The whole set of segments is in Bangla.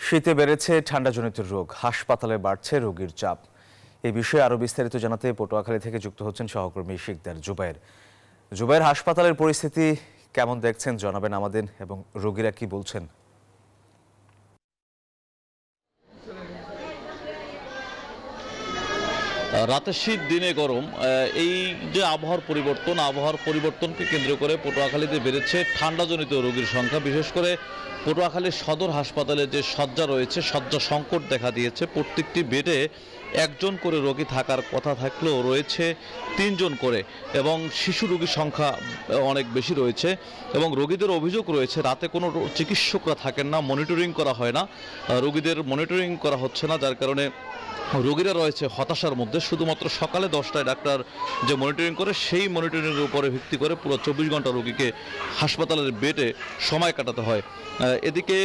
শীতে বেড়েছে ঠান্ডাজনিত রোগ, হাসপাতালে বাড়ছে রোগীর চাপ। এই বিষয়ে আরো বিস্তারিত জানাতে পটুয়াখালী থেকে যুক্ত হচ্ছেন সহকর্মী শিকদার জুবায়ের। জুবায়ের, হাসপাতালের পরিস্থিতি কেমন দেখছেন জানাবেন আমাদের, এবং রোগীরা কি বলছেন? রাতের শীত দিনে গরম, এই যে আবহাওয়ার পরিবর্তনকে কেন্দ্র করে পটুয়াখালীতে বেড়েছে ঠান্ডাজনিত রোগীর সংখ্যা। বিশেষ করে পটুয়াখালী সদর হাসপাতালে যে শয্যা রয়েছে, শয্যা সংকট দেখা দিয়েছে। প্রত্যেকটি বেডে একজন করে রোগী থাকার কথা থাকলেও রয়েছে 3 জন করে, এবং শিশু রোগীর সংখ্যা অনেক বেশি রয়েছে। এবং রোগীদের অভিযোগ রয়েছে রাতে কোনো চিকিৎসকরা থাকেন না, মনিটরিং করা হয় না, রোগীদের মনিটরিং করা হচ্ছে না, যার কারণে রোগীরা রয়েছে হতাশার মধ্যে। শুধুমাত্র সকালে 10টায় ডাক্তার যে মনিটরিং করে, সেই মনিটরিংয়ের উপরে ভিত্তি করে পুরো 24 ঘন্টা রোগীকে হাসপাতালের বেডে সময় কাটাতে হয়। এদিকে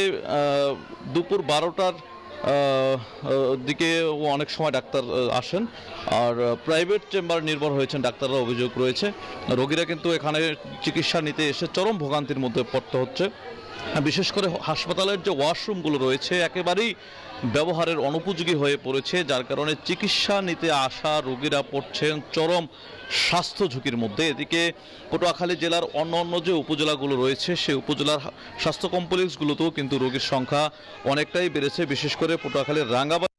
দুপুর 12টার দিকে অনেক সময় ডাক্তার আসেন, আর প্রাইভেট চেম্বার নির্ভর হয়েছেন ডাক্তাররা, অভিযোগ রয়েছে। রোগীরা কিন্তু এখানে চিকিৎসা নিতে এসে চরম ভোগান্তির মধ্যে পড়তে হচ্ছে। বিশেষ করে হাসপাতালের যে ওয়াশরুমগুলো রয়েছে একেবারেই ব্যবহারের অনুপযোগী হয়ে পড়েছে, যার কারণে চিকিৎসা নিতে আসা রোগীরা পড়ছেন চরম স্বাস্থ্য ঝুঁকির মধ্যে। এদিকে পটুয়াখালী জেলার অন্য যে উপজেলাগুলো রয়েছে, সেই উপজেলার স্বাস্থ্য কমপ্লেক্সগুলোতেও কিন্তু রোগীর সংখ্যা অনেকটাই বেড়েছে। বিশেষ করে পটুয়াখালীর রাঙ্গাবাড়ী